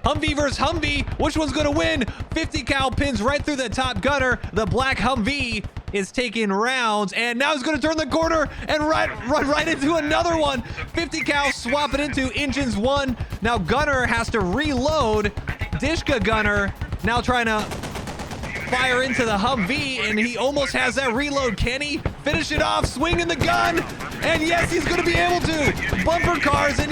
Humvee versus Humvee. Which one's going to win? 50 cal pins right through the top gunner. The black Humvee is taking rounds, and now he's going to turn the corner and run right into another one. 50 cal swapping into engines one. Now gunner has to reload. Dishka gunner now trying to fire into the Humvee, and he almost has that reload. Can he finish it off? Swinging the gun, and yes, he's going to be able to. Bumper cars, and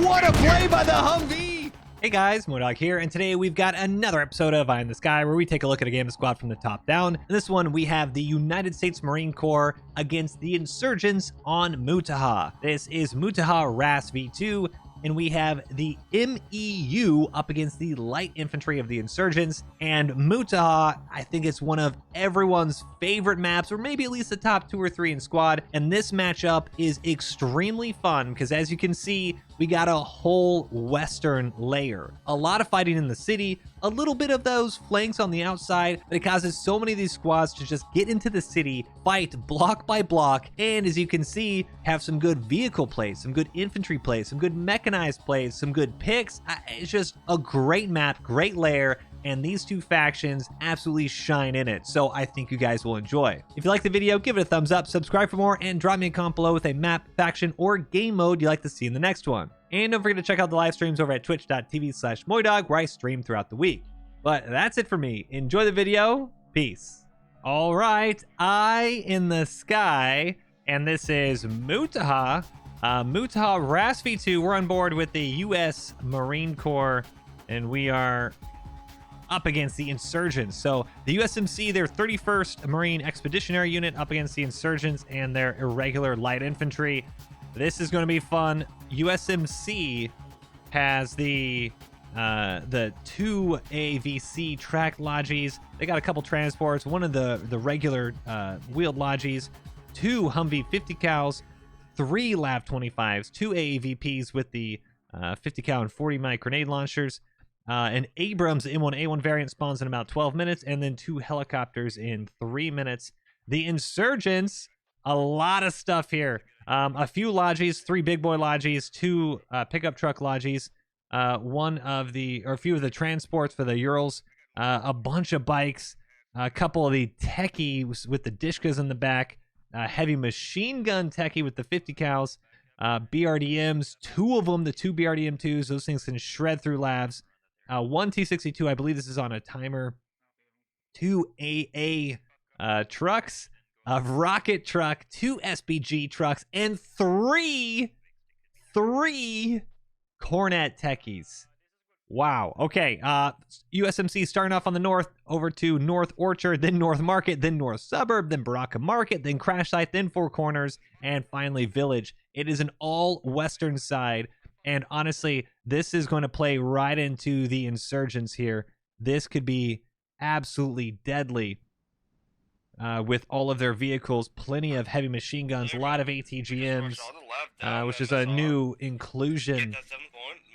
what a play by the Humvee. Hey guys, MoiDawg here, and today we've got another episode of Eye in the Sky where we take a look at a game of squad from the top down. In this one, we have the United States Marine Corps against the Insurgents on Mutaha. This is Mutaha RAS V2, and we have the MEU up against the light infantry of the Insurgents. And Mutaha, I think it's one of everyone's favorite maps, or maybe at least the top 2 or 3 in squad. And this matchup is extremely fun because, as you can see, we got a whole western layer. A lot of fighting in the city, a little bit of those flanks on the outside, but it causes so many of these squads to just get into the city, fight block by block, and as you can see, have some good vehicle plays, some good infantry plays, some good mechanized plays, some good picks. It's just a great map, great layer, and these two factions absolutely shine in it, so I think you guys will enjoy. If you like the video, give it a thumbs up, subscribe for more, and drop me a comment below with a map, faction, or game mode you'd like to see in the next one. And don't forget to check out the live streams over at twitch.tv/MoiDawg, where I stream throughout the week. But that's it for me. Enjoy the video. Peace. All right, Eye in the Sky, and this is Mutaha. Mutaha RAS V2. We're on board with the U.S. Marine Corps, and we are up against the Insurgents. So the USMC, their 31st Marine Expeditionary Unit, up against the Insurgents and their irregular light infantry. This is going to be fun. USMC has the 2 AVC tracked Logis. They got a couple transports, one of the regular wheeled Logis, 2 Humvee 50 cals, 3 LAV 25s, 2 AAVPs with the 50 cal and 40 mic grenade launchers. An Abrams M1A1 variant spawns in about 12 minutes, and then 2 helicopters in 3 minutes. The Insurgents, a lot of stuff here. A few Logis, 3 big boy Logis, 2 pickup truck Logis, a few of the transports for the Urals, a bunch of bikes, a couple of the techies with the Dishkas in the back, heavy machine gun techie with the 50 cals, BRDMs, 2 of them, the 2 BRDM2s. Those things can shred through labs. 1 T62, I believe this is on a timer. 2 AA trucks, a rocket truck, 2 SBG trucks, and 3 Cornet techies. Wow. Okay. USMC starting off on the north, over to North Orchard, then North Market, then North Suburb, then Baraka Market, then Crash Site, then Four Corners, and finally Village. It is an all western side. And honestly, this is going to play right into the Insurgents here. This could be absolutely deadly with all of their vehicles. Plenty of heavy machine guns, a lot of ATGMs, which is a new inclusion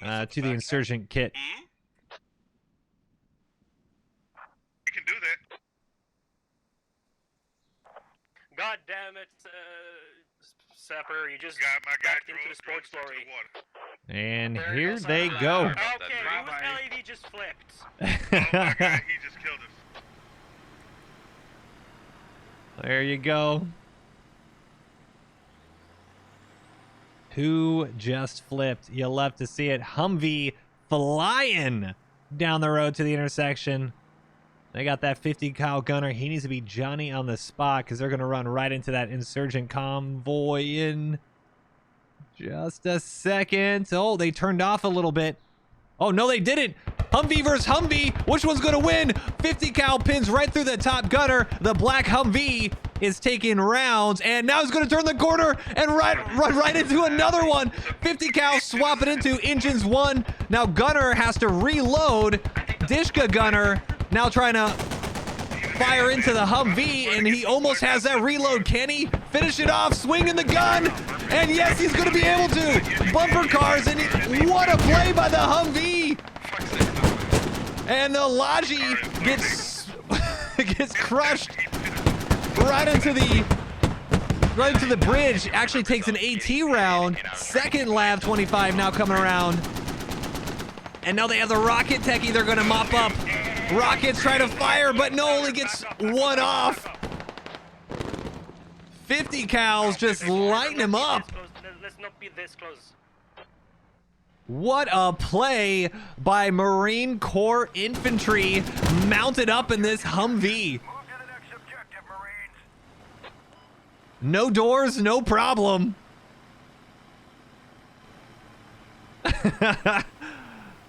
to the Insurgent kit. You can do that. God damn it, Sapper, you just Got my guy backed into the sports story. And here they go. Okay, whose LED just flipped? Oh my God, he just killed us. There you go. Who just flipped? You'll love to see it. Humvee flying down the road to the intersection. They got that 50 cal gunner. He needs to be Johnny on the spot because they're going to run right into that Insurgent convoy in just a second. Oh, they turned off a little bit. Oh, no, they didn't. Humvee versus Humvee. Which one's going to win? 50 cal pins right through the top gunner. The black Humvee is taking rounds, and now he's going to turn the corner and run right into another one. 50 cal swapping into engines one. Now gunner has to reload. Dishka gunner now trying to fire into the Humvee, and he almost has that reload. Can he finish it off? Swinging the gun, and yes, he's going to be able to. Bumper cars, and what a play by the Humvee. And the Logi gets gets crushed right into the bridge. Actually takes an AT round. Second LAV 25 now coming around. And now they have the rocket techie they're gonna mop up. Rockets try to fire, but no, only gets one off. 50 cals just lighting him up. Let's not be this close. What a play by Marine Corps Infantry mounted up in this Humvee. No doors, no problem.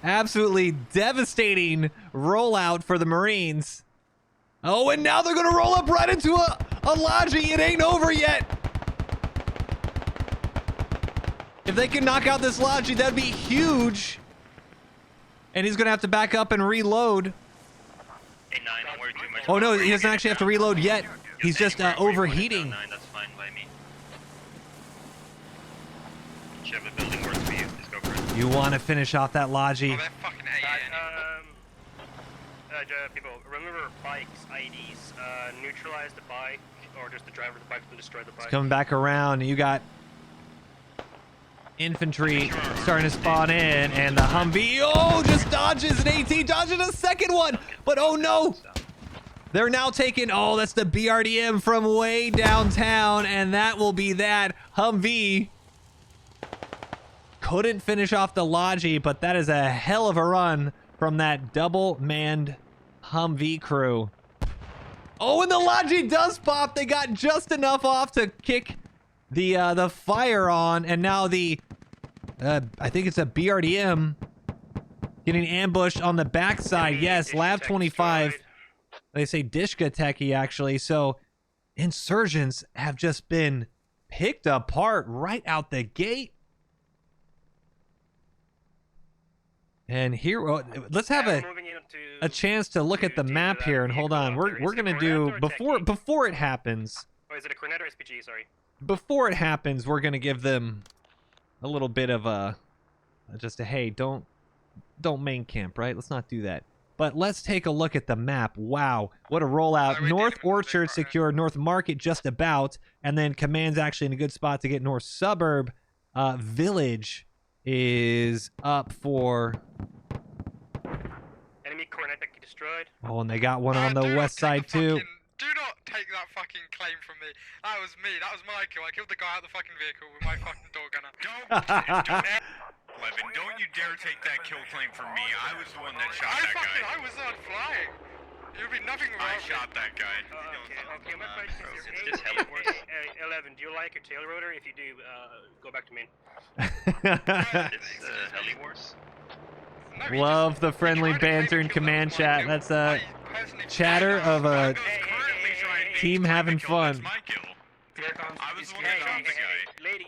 Absolutely devastating rollout for the Marines. Oh, and now they're gonna roll up right into a Logi. It ain't over yet. If they can knock out this Logi, that'd be huge. And he's gonna have to back up and reload. Hey, 9, don't worry too much. Oh no, he doesn't actually have to reload yet. He's just overheating. 9, that's fine by me. Whichever building works for you, just go for it. You want to finish off that Logi. Oh, they're fucking People, remember bikes, IDs, neutralize the bike, or just the driver of the bike will destroy the bike. Coming back around, you got infantry starting to spawn in, and the Humvee, oh, just dodges an AT, dodges a second one, but oh no, they're now taking, oh, that's the BRDM from way downtown, and that will be that. Humvee couldn't finish off the Logi, but that is a hell of a run from that double-manned Humvee crew. Oh, and the Logi does pop. They got just enough off to kick the fire on, and now the I think it's a BRDM getting ambushed on the backside. Yes, Lav 25. They say Dishka Techie actually. So Insurgents have just been picked apart right out the gate. And here, let's have a chance to look at the map here. And hold on, we're gonna do before it happens. Oh, is it a Cornet or SPG? Sorry. Before it happens, we're gonna give them a little bit of just a hey, don't main camp, right? Let's not do that. But let's take a look at the map. Wow, what a rollout! North Orchard secure, North Market just about, and then Command's actually in a good spot to get North Suburb. Village is up for. Enemy Cornet destroyed. Oh, and they got one on the west side too. Do not take that fucking claim from me. That was me. That was my kill. I killed the guy out of the fucking vehicle with my fucking door gunner. Levin, don't you dare take that kill claim from me. I was the one that shot that guy. I was not flying. You'd be nothing without I shot that guy. Okay, my question is, It's just heli force. 11, do you like your tail rotor? If you do, go back to main. It's heli wars. Love the friendly banter in command chat. That's a chatter of a team having fun. I was the one that shot the guy. Ladies,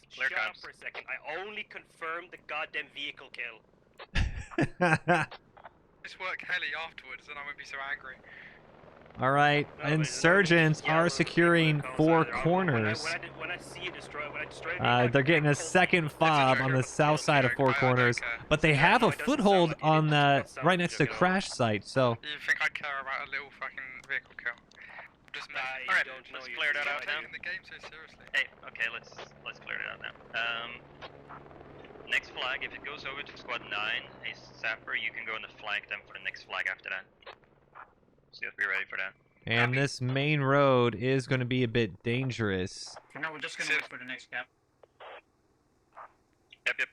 shut up for a second. I only confirmed the goddamn vehicle kill. Just work heli afterwards, and I won't be so angry. All right, Insurgents are securing 4 corners. When I see it destroy, They're getting a second fob on the south side of 4 corners, but they have a foothold on the right next to crash site. So You think I care about a little fucking vehicle kill? Just me. Alright, let's clear that out now. Taking the game so seriously. Hey, okay, let's clear it out now. Next flag, if it goes over to squad 9, hey Sapper, you can go on the flag then for the next flag after that. So you have to be ready for that. and this main road is going to be a bit dangerous. For now, we're just gonna wait for the next cap. Yep.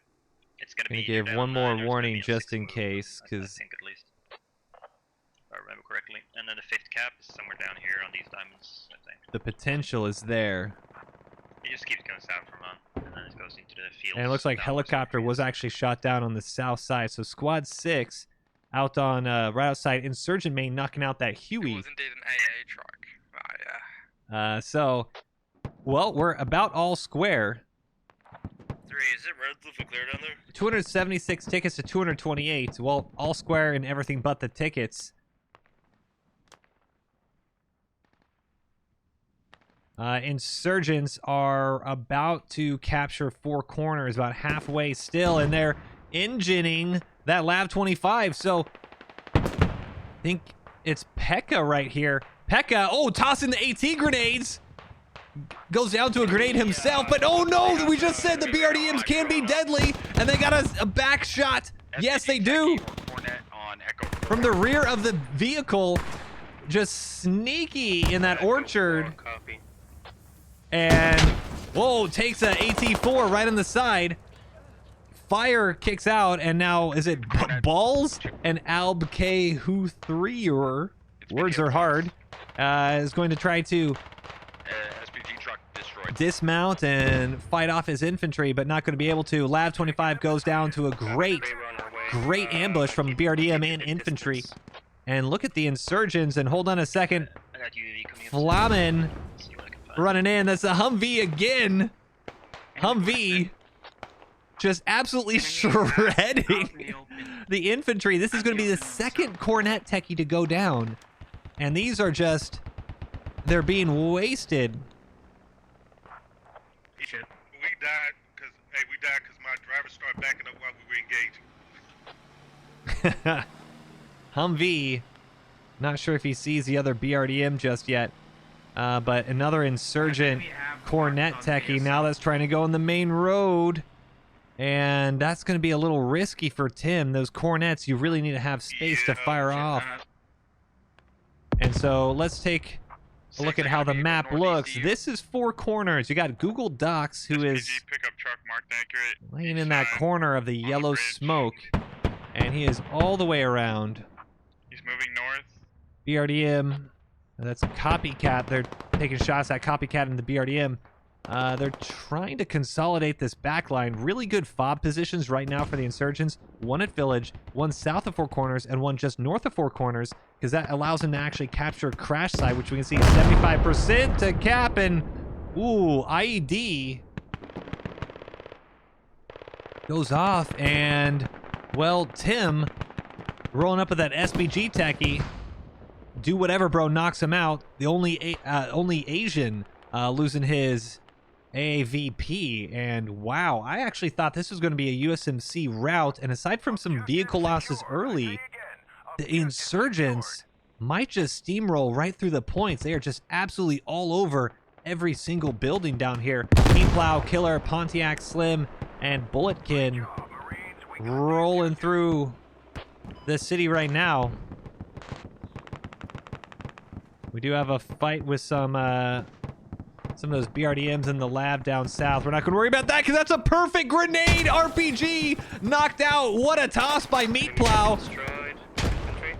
It's gonna Gonna be give either one down more 9 or it's warning gonna be a just in 6 case, I 'cause think at least. If I remember correctly. And then the 5th cap is somewhere down here on these diamonds, I think. the potential is there. It just keeps going south from on, and then it goes into the field. And it looks like helicopter was actually shot down on the south side. So squad 6 out on right outside Insurgent main, knocking out that It Huey. was indeed an AA truck. Yeah. So, well, we're about all square. 3, is it relatively clear down there? 276 tickets to 228. Well, all square and everything but the tickets. Insurgents are about to capture 4 corners, about halfway still, and they're engineing that Lav 25. So, I think it's Pekka right here. Pekka, oh, tossing the AT grenades. Goes down to a grenade himself, but oh no, we just said the BRDMs can be deadly, and they got a back shot Yes, they do. From the rear of the vehicle, just sneaky in that orchard. Copy. And, whoa, takes a AT4 right on the side. Fire kicks out, and now, is it Balls? And Alb K Who 3 or words are hard. Is going to try to SPG truck destroyed. dismount and fight off his infantry, but not going to be able to. Lab 25 goes down to a great ambush from BRDM and infantry. And look at the insurgents, and hold on a second. I got UAV coming up. Flamin See what I can find. running in. That's a Humvee again. Humvee just absolutely shredding the infantry. This is going to be the second cornet techie to go down. And these are just, they're being wasted. We died because my driver started backing up while we were engaged. Humvee, not sure if he sees the other BRDM just yet. But another insurgent cornet techie now that's trying to go on the main road. And that's going to be a little risky for Tim. Those cornets, you really need to have space to fire off. And so let's take a look at how the map looks. This is 4 corners. You got Google Docs, who is pickup truck marked accurate. laying in that corner of the yellow smoke. And he is all the way around. He's moving north. BRDM, that's a copycat. They're taking shots at copycat in the BRDM. They're trying to consolidate this backline. Really good fob positions right now for the insurgents. One at Village, one south of 4 corners, and one just north of 4 corners, because that allows them to actually capture crash site, which we can see 75% to cap. And ooh, IED goes off, and well, Tim rolling up with that SBG techie. Do whatever, bro. Knocks him out. The only Asian losing his AVP. And wow, I actually thought this was going to be a USMC route. And aside from some vehicle losses early, the insurgents might just steamroll right through the points. They are just absolutely all over every single building down here. Plow, Killer, Pontiac, Slim, and Bulletkin rolling through the city right now. We do have a fight with some of those BRDMs in the lab down south. We're not going to worry about that because that's a perfect grenade RPG knocked out. What a toss by Meatplow. Destroyed. Infantry.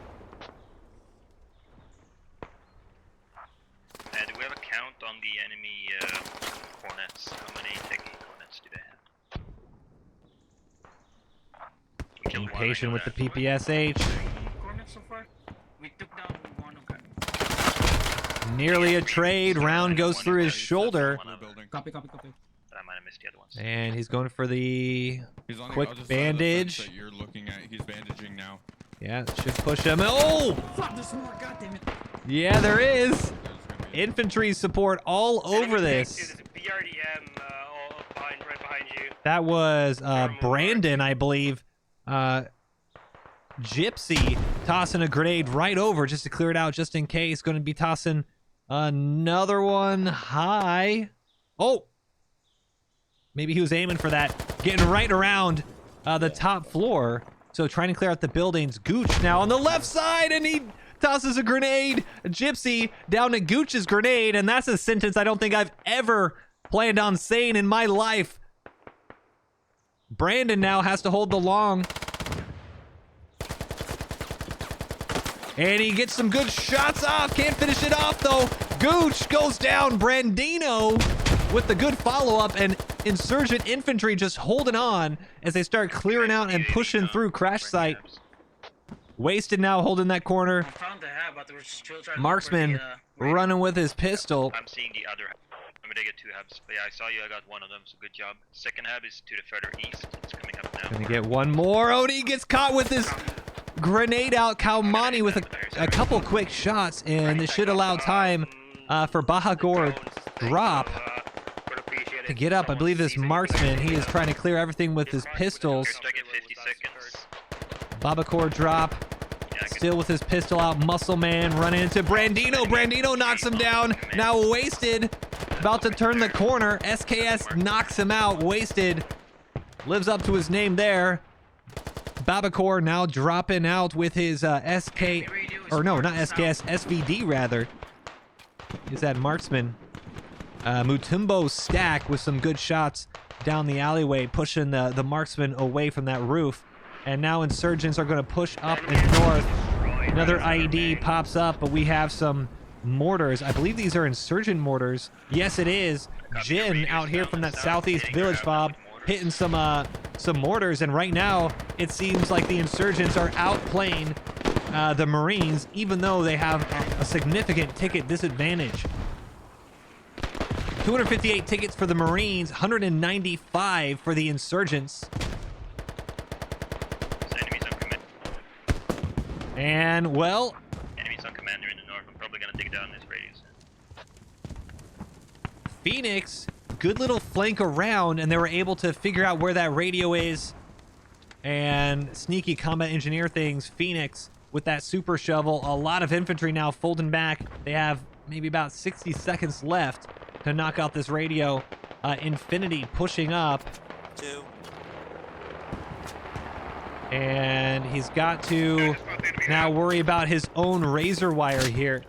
Do we have a count on the enemy cornets? How many techie cornets do they have? We killed one, I Patient know with the that. PPSH. Cornets so far? We took down one of them. Nearly a trade. Round goes through his shoulder. Copy. But I might have missed the other ones. And he's going for the He's on quick the other side of the fence bandage. that you're looking at. He's bandaging now. Yeah, should push him. Oh! Fuck, there's more, goddammit. Yeah, there is. There's gonna be Infantry support all over this. There's a BRDM all right behind you. That was Brandon, I believe. Gypsy tossing a grenade right over just to clear it out just in case. Going to be tossing another one high. Oh! Maybe he was aiming for that. Getting right around the top floor. So trying to clear out the buildings. Gooch now on the left side, and he tosses a grenade. Gypsy down to Gooch's grenade, and that's a sentence I don't think I've ever planned on saying in my life. Brandon now has to hold the long. And he gets some good shots off. Can't finish it off, though. Gooch goes down. Brandino with the good follow-up, and Insurgent Infantry just holding on as they start clearing out and pushing through crash site. Wasted now holding that corner. I found the hab, but they were still trying to Marksman look for the, running with his pistol. I'm seeing the other hub. I mean, they get 2 hubs. But yeah, I saw you. I got one of them, so good job. Second hub is to the further east. It's coming up now. Gonna get one more. Odie gets caught with his grenade out. Kalmani with a couple quick shots, and this should allow time for Bahagor drop to get up. I believe this marksman, he is trying to clear everything with his pistols. Good, I get 50 seconds. Babakor drop, still with his pistol out. Muscle Man running into Brandino. Brandino knocks him down. Now Wasted, about to turn the corner. SKS knocks him out. Wasted lives up to his name there. Babakor now dropping out with his SK, or no, not SKS, SVD rather. Is that marksman? Mutumbo stack with some good shots down the alleyway, pushing the marksman away from that roof. And now Insurgents are going to push up and north. Another IED pops up, but we have some mortars. I believe these are Insurgent mortars. Yes, it is. Jin out here from that southeast village fob hitting some mortars, and right now it seems like the Insurgents are outplaying the Marines, even though they have a significant ticket disadvantage. 258 tickets for the Marines, 195 for the Insurgents. Enemies on command. And, well... Enemies on commander in the north. I'm probably gonna dig down this radius. Phoenix, good little flank around, and they were able to figure out where that radio is. And sneaky combat engineer things. Phoenix with that super shovel. A lot of infantry now folding back. They have maybe about 60 seconds left to knock out this radio. Infinity pushing up. 2. And he's got to now worry about his own Razer wire here.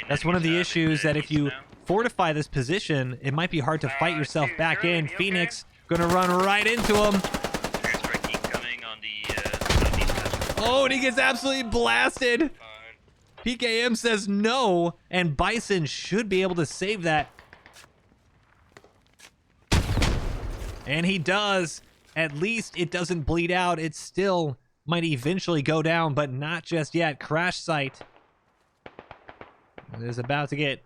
That's one of the issues, that if you fortify this position, it might be hard to fight yourself back in. Phoenix gonna run right into him. Oh, and he gets absolutely blasted. PKM says no, and Bison should be able to save that. And he does. At least it doesn't bleed out. It still might eventually go down, but not just yet. Crash site is about to get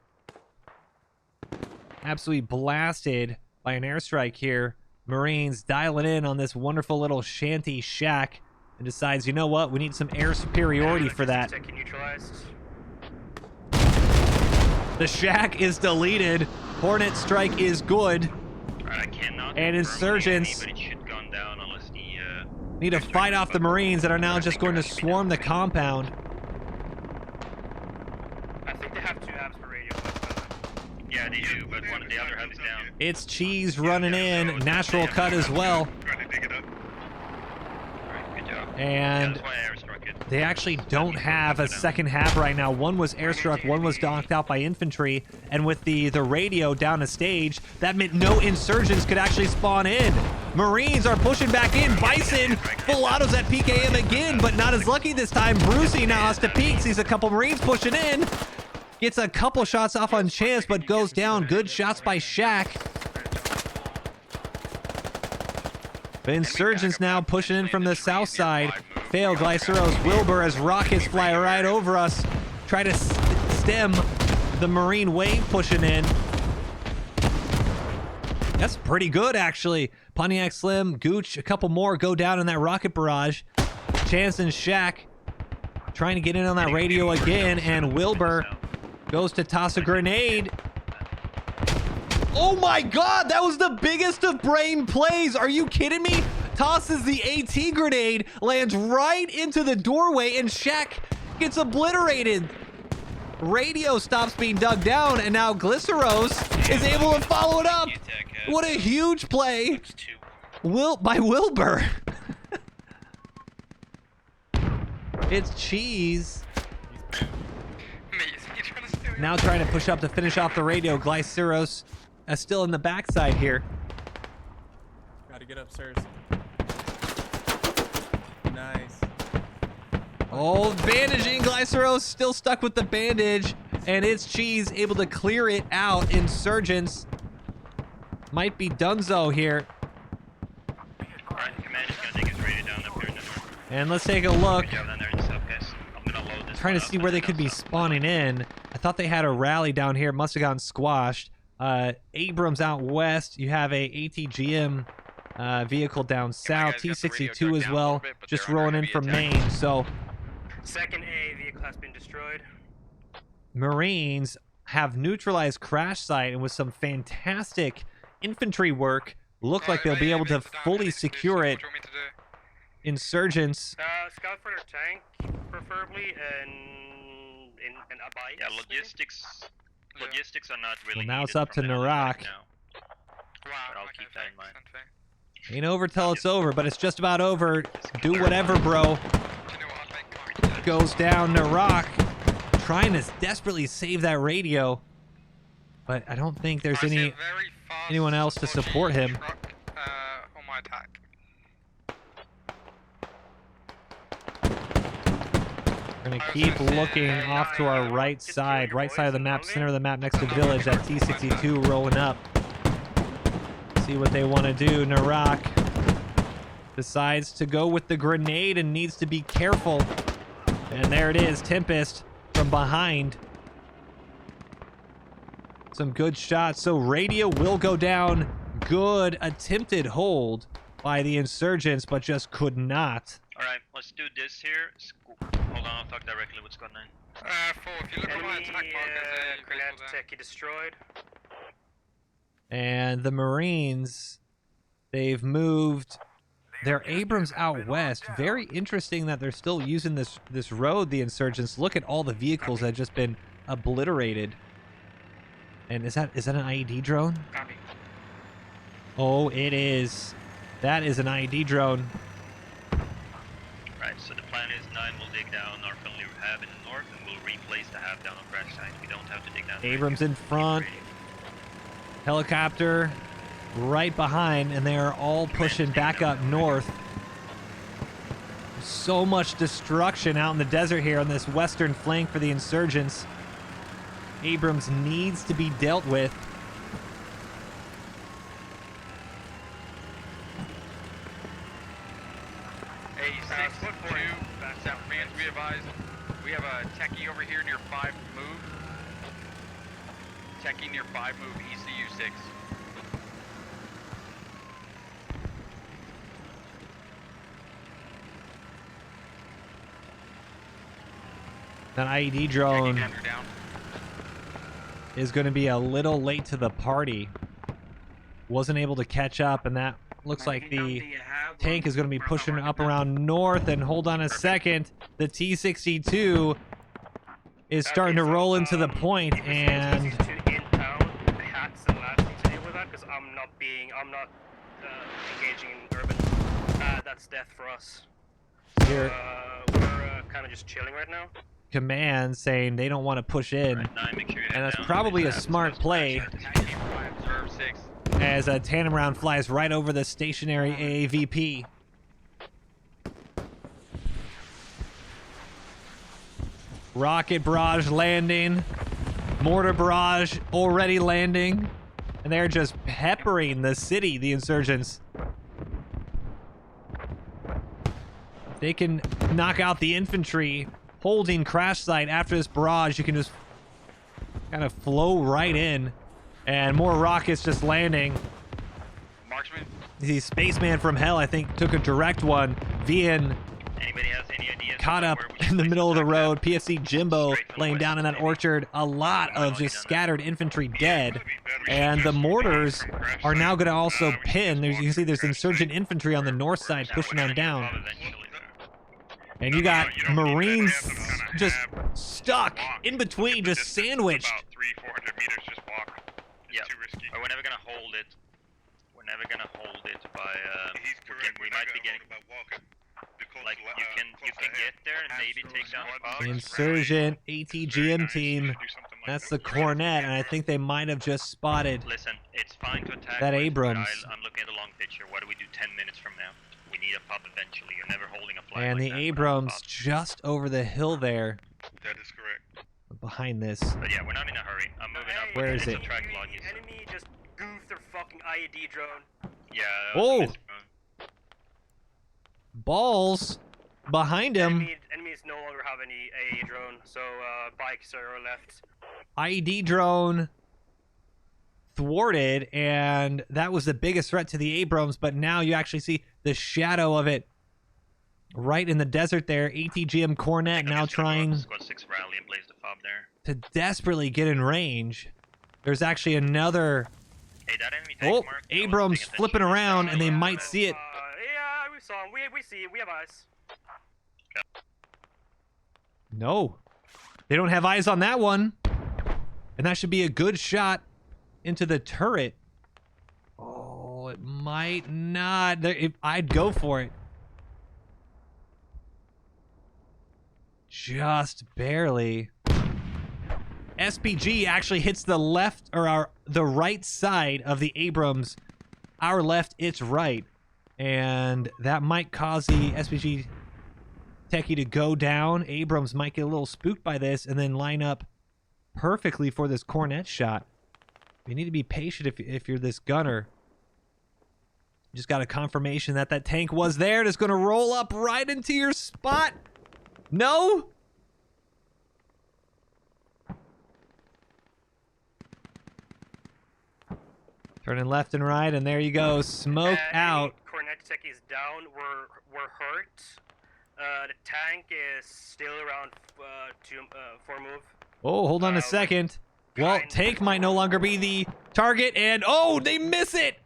absolutely blasted by an airstrike here. Marines dialing in on this wonderful little shanty shack and decides, you know what, we need some air superiority for that. The shack is deleted. Hornet strike is good. And Insurgents need to fight off the Marines that are now just going to swarm the compound. I think they have 2 apps for radio. Yeah, they do, but one of the other hub is down. It's Cheese running in. Natural cut as well. And they actually don't have a second half right now. One was airstruck, one was knocked out by infantry, and with the radio down a stage, that meant no Insurgents could actually spawn in. Marines are pushing back in. Bison full autos at PKM again, but not as lucky this time. Brucey now has to peek, sees a couple Marines pushing in, gets a couple shots off on chance, but goes down. Good shots by Shaq. The Insurgents now pushing in from the south side. Fail Glyceros. Wilbur as rockets fly right over us. Try to stem the Marine wave pushing in. That's pretty good, actually. Pontiac Slim, Gooch, a couple more go down in that rocket barrage. Chance and Shaq trying to get in on that radio again, and Wilbur goes to toss a grenade. Oh my god, that was the biggest of brain plays. Are you kidding me? Tosses the AT grenade, lands right into the doorway, and Shaq gets obliterated. Radio stops being dug down, and now Glyceros is able to follow it up. What a huge play by Wilbur. It's Cheese. Now trying to push up to finish off the radio. Glyceros still in the backside here. Gotta get upstairs. Nice. Oh, bandaging. Glyceros still stuck with the bandage, and it's Cheese able to clear it out. Insurgents might be donezo here. Alright, command is gonna take his radio down up here in the north. And let's take a look. Good job down there in the south, guys. I'm gonna load this Trying to see where they could be spawning in. I thought they had a rally down here. Must have gotten squashed. Abrams out west. You have a ATGM vehicle down south. T62 as well. Just rolling in from Maine. So Second A vehicle has been destroyed. Marines have neutralized crash site, and with some fantastic infantry work, look like they'll be able to fully secure it. Insurgents. Scout for their tank, preferably, and a bike. Yeah, logistics are not really Well, now needed it's up from to them Narak. right now. But I'll keep that in mind. Ain't over till it's over, but it's just about over. Do whatever, bro. Do you know what I think? Goes down to Rock, trying to desperately save that radio. But I don't think there's I see a any very fast anyone else to dodgy support him. truck, on my attack. We're gonna keep looking off to our right side of the map, center of the map, next to Village. That T62 rolling up. See what they want to do. Narak decides to go with the grenade and needs to be careful. And there it is, Tempest from behind. Some good shots. So radio will go down. Good attempted hold by the Insurgents, but just could not. Alright, let's do this here. Hold on, I'll talk directly with Scott 9. 4, if you look at my Enemy attack mark, there's a grenade vehicle there. techie destroyed. And the Marines, they've moved their Abrams out west. Very interesting that they're still using this road, the Insurgents. Look at all the vehicles that have just been obliterated. And is that an IED drone? Copy. Oh, it is. That is an IED drone. Right, so the plan is 9 will dig down our friendly hab in the north and we'll replace the hab down on crash site. We don't have to dig down. Abrams in front. Helicopter right behind, and they are all pushing back up north. So much destruction out in the desert here on this western flank for the Insurgents. Abrams needs to be dealt with. Hey, 6-2, South Command, we advise. We have a techie over here near 5 move. Techie near 5 move, ECU 6. That IED Techie drone down, you're down. is going to be a little late to the party. Wasn't able to catch up, and that looks like the tank is going to be pushing up around north. And hold on a second, the T62 is starting to roll into the point, and in town hats and last thing to deal with that because I'm not engaging in urban. That's death for us. here We're kind of just chilling right now. command saying they don't want to push in, Alright, 9, make sure you head and that's down. probably a Hab is smart close to play, crash site. 95, observe 6. as a tandem round flies right over the stationary AAVP. Rocket barrage landing, mortar barrage already landing, and they're just peppering the city, the Insurgents. If they can knock out the infantry holding crash site after this barrage, you can just kind of flow right in, and more rockets just landing. Marksman, The spaceman from hell, I think, took a direct one. Vian Anybody has any ideas? caught about up where we should in the place middle of the attack road. at? PFC Jimbo Straight from laying west, down in that maybe. orchard. A lot of just scattered infantry dead. And the mortars are now going to also pin. You can see there's insurgent infantry on the north side pushing on down. And you got Marines just stuck in between, just sandwiched. About 300-400 meters, just walk. It's Yeah. too risky. But we're never gonna hold it. We're never gonna hold it by. He's correct. We might be getting. about walking. Because Like you can get there and maybe take down the box. Insurgent ATGM team. That's the Cornet, and I think they might have just spotted. Listen, it's fine to attack. That with, but Abrams. I'm looking at the long picture. What do we do 10 minutes from now? We need a pop eventually. You're never holding a flag. And like the that Abrams without a pop. just over the hill there, That is correct. behind this. But yeah, we're not in a hurry. I'm moving up. Where is It's a it? track log, you said. Enemy just goofed their fucking IED drone. Yeah. Oh! it's- Balls behind him. Enemies no longer have any AA drone, so bikes are left. IED drone thwarted, and that was the biggest threat to the Abrams, but now you actually see the shadow of it right in the desert there. ATGM Cornet now trying Squad 6 rally and blaze the fob there. to desperately get in range. There's actually another... Hey, that enemy tank Oh, mark, I wasn't Abrams paying flipping attention. around, and they might see it. Yeah, we saw him. We see it. We have eyes. No. They don't have eyes on that one. And that should be a good shot into the turret. Oh, it might might not. I'd go for it. Just barely. SPG actually hits the left or the right side of the Abrams. Our left, its right. And that might cause the SPG techie to go down. Abrams might get a little spooked by this and then line up perfectly for this cornet shot. You need to be patient if you're this gunner. Just got a confirmation that that tank was there. It's going to roll up right into your spot. No? Turning left and right, and there you go. Smoke out. Cornet techies down. We're hurt. The tank is still around 4 move. Oh, hold on a second. Well, tank might no longer be the target, and oh, they miss it!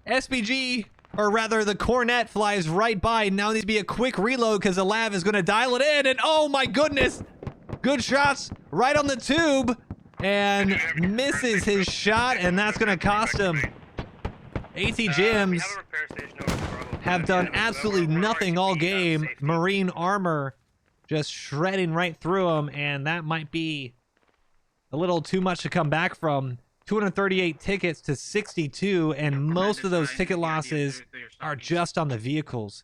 SPG, or rather the cornet, flies right by. Now needs to be a quick reload because the lav is going to dial it in, and oh my goodness! Good shots right on the tube, and misses his shot, and that's going to cost him. AT Gyms have done absolutely nothing all game. Marine armor just shredding right through them, and that might be a little too much to come back from. 238 tickets to 62, and most of those ticket losses are just on the vehicles.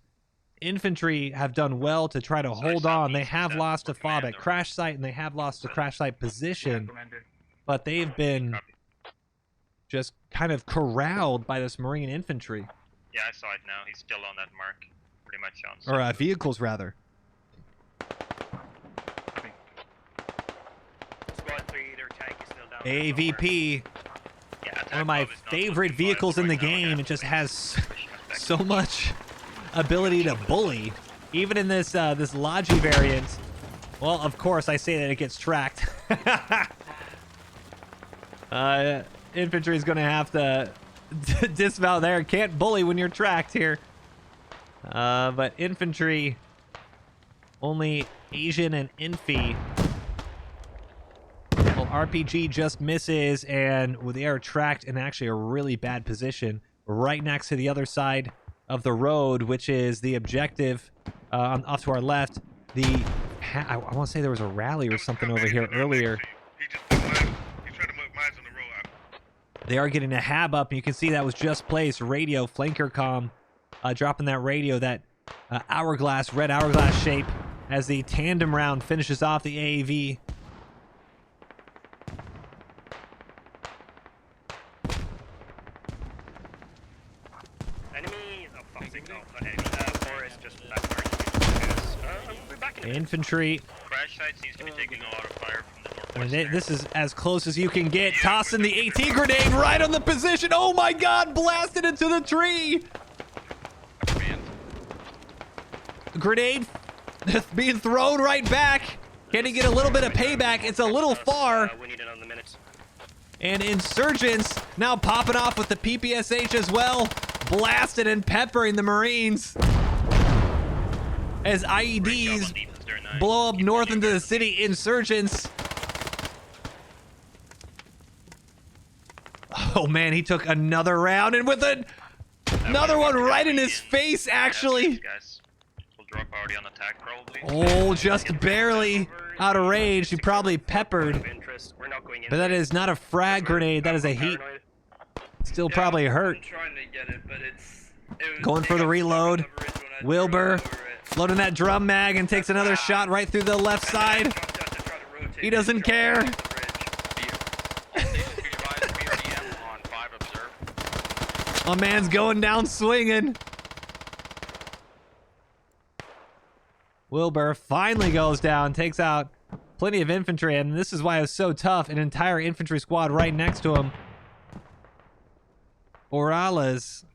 Infantry have done well to try to hold on. They have lost a fob at crash site, and they have lost a crash site position, but they've been just kind of corralled by this Marine infantry. Yeah, I saw it now. He's still on that mark. Pretty much on. Or vehicles, rather. Squad 3, their tank is still down. AVP, Yeah, one of my favorite vehicles in the game. It just has so much ability to bully. Even in this this Logi variant. Well, of course, I say that it gets tracked. Infantry is going to have to dismount there. Can't bully when you're tracked here. But infantry, only Asian and Infi. Well, RPG just misses, and they are tracked in actually a really bad position right next to the other side of the road, which is the objective off to our left. I want to say there was a rally or something over here earlier. They are getting a hab up, and you can see that was just placed. Radio, flanker comm, dropping that radio, that hourglass, red hourglass shape as the tandem round finishes off the AAV. Infantry. Crash site seems to be taking a lot of fire from the northwest. And this is as close as you can get. Tossing the AT grenade right on the position. Oh my god, blasted into the tree. Grenade being thrown right back. Can he get a little bit of payback? It's a little far. We need it on the minutes. And Insurgents now popping off with the PPSH as well. Blasted and peppering the Marines. As IEDs blow up north into the city. Insurgents. Oh man, he took another round, and with another one right in his face, actually. Guys will drop already on attack, probably. Oh, just barely out of range. He probably peppered. But that is not a frag grenade. That is a heat. Still probably hurt. Going for the reload. Wilbur loading that drum mag and takes another shot right through the left side. He doesn't care. My man's going down swinging. Wilbur finally goes down, takes out plenty of infantry, and this is why it was so tough. An entire infantry squad right next to him. Orales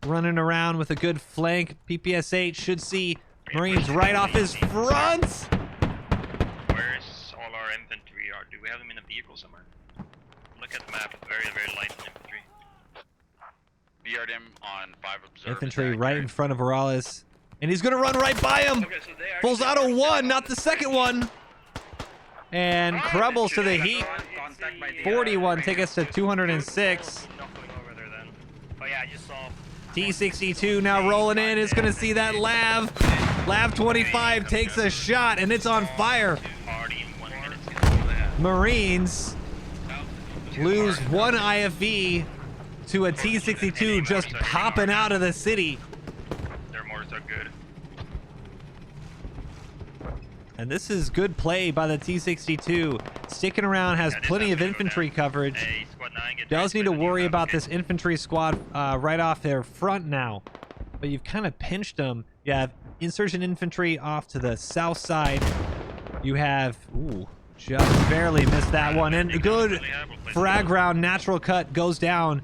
running around with a good flank. PPSH should see Marines right off his front. Where's all our infantry? Do we have them in a vehicle somewhere? Look at the map. Very, very light infantry. BR'd him on 5 observe. Infantry right in front of Orales. And he's going to run right by him. Pulls out a 1, not the second one. And crumbles to the heat. 41 take us to 206. yeah, I just saw. T62 now rolling in. It's going to see that Lav. Lav 25 takes a shot, and it's on fire. Marines lose one IFV to a T62 just popping out of the city. Their mortars are good. And this is good play by the T62. Sticking around, has plenty of infantry coverage. Hey, squad 9, get Does need to ready. worry about this infantry squad right off their front now. But you've kind of pinched them. You have Insurgent infantry off to the south side. You have, ooh, just barely missed that one. And good frag round, natural cut goes down.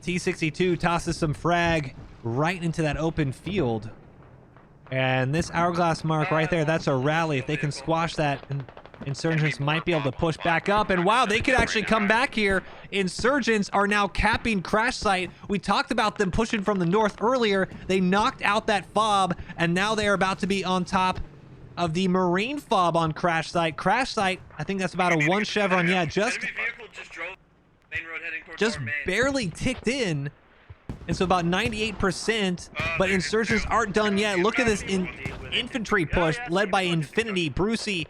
T62 tosses some frag right into that open field. And this hourglass mark right there, that's a rally. If they can squash that, Insurgents might be able to push back up. And wow, they could actually come back here. Insurgents are now capping Crash Site. We talked about them pushing from the north earlier. They knocked out that fob, and now they are about to be on top of the Marine fob on Crash Site. Crash Site, I think that's about a 1 chevron. Yeah, just barely ticked in. And so about 98%, but Insurgents aren't done yet. Look at this infantry push led by Infinity, Brucey,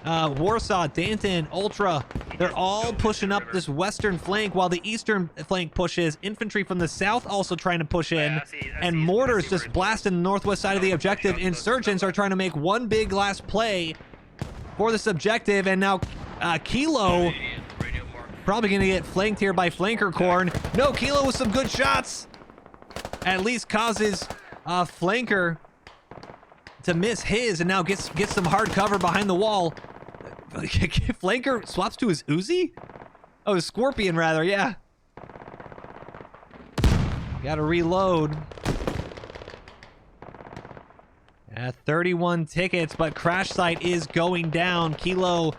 Warsaw, Danton, Ultra. They're all pushing up this western flank while the eastern flank pushes. Infantry from the south also trying to push in. And mortars just blasting the northwest side of the objective. Insurgents are trying to make one big last play for this objective. And now Kilo probably going to get flanked here by Flanker Corn. No, Kilo with some good shots. At least causes Flanker to miss his and now gets some hard cover behind the wall. Flanker swaps to his Uzi? Oh, his Scorpion rather, yeah. Gotta reload. 31 tickets, but Crash Site is going down. Kilo,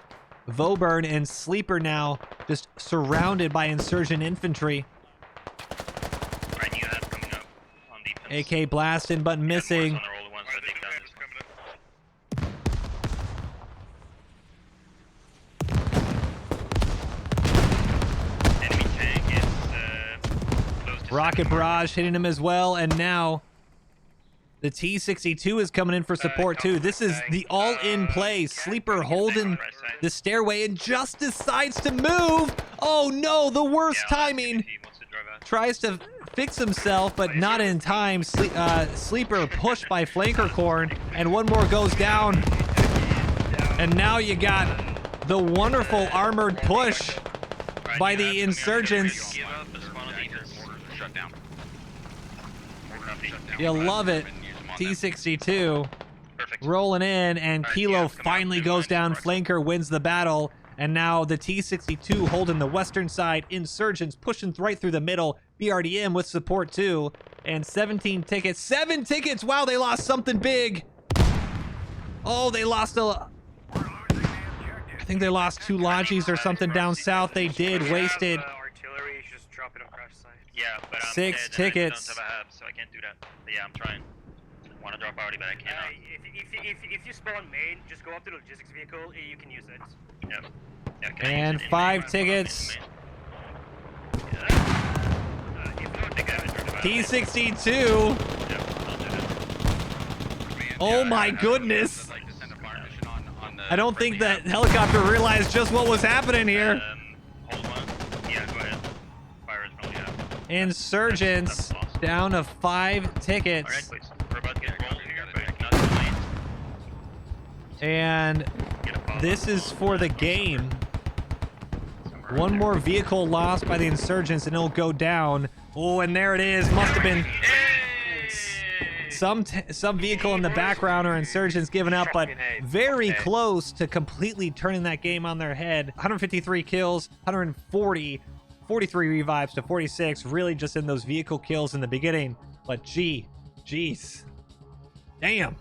Voburn, and Sleeper now just surrounded by Insurgent infantry. Right, you have coming up on defense. AK blasting, but missing. On the roll ones that they've done this one. Enemy tank is close to Rocket 7 barrage hitting him as well, and now the T62 is coming in for support too. This is the all-in play. Sleeper holding the stairway and just decides to move. Oh no, the worst timing. He wants to drive out. Tries to fix himself, but not in time. Sleeper pushed by Flanker Corn, and one more goes down. And now you got the wonderful armored push by the Insurgents. Give up the spawn on defense. Shut down. You love it. T62 Perfect. rolling in, and Kilo finally goes down. Flanker wins the battle, and now the T62 holding the western side. Insurgents pushing right through the middle. BRDM with support too, and 17 tickets. 7 tickets! Wow, they lost something big. Oh, they lost I think they lost 2 Logis or something down south. They did. Wasted. Artillery just dropping on Crash Site. Yeah, but I'm 6 dead tickets. And I don't have a hub, so I can't do that. But yeah, I'm trying. Want to drop already, but I cannot. If you spawn main, just go up to the logistics vehicle and you can use it. Yep. Yeah, can I And use it 5 anywhere? tickets. Yeah. If you don't take damage, we're about T62. Yep, I'll do that. Oh my goodness. I'd like to send a fire mission on the I don't think that helicopter realized just what was happening here. Hold one. Yeah, go ahead. Fire is probably out. Insurgents down to 5 tickets. Alright, please. We're about to get rolled here, but not too late. And Get a follow. this is for the game. One more vehicle lost by the Insurgents and it'll go down. Oh, and there it is. Must have been some vehicle in the background or Insurgents giving up, but very close to completely turning that game on their head. 153 kills, 140, 43 revives to 46, really just in those vehicle kills in the beginning. But geez, damn.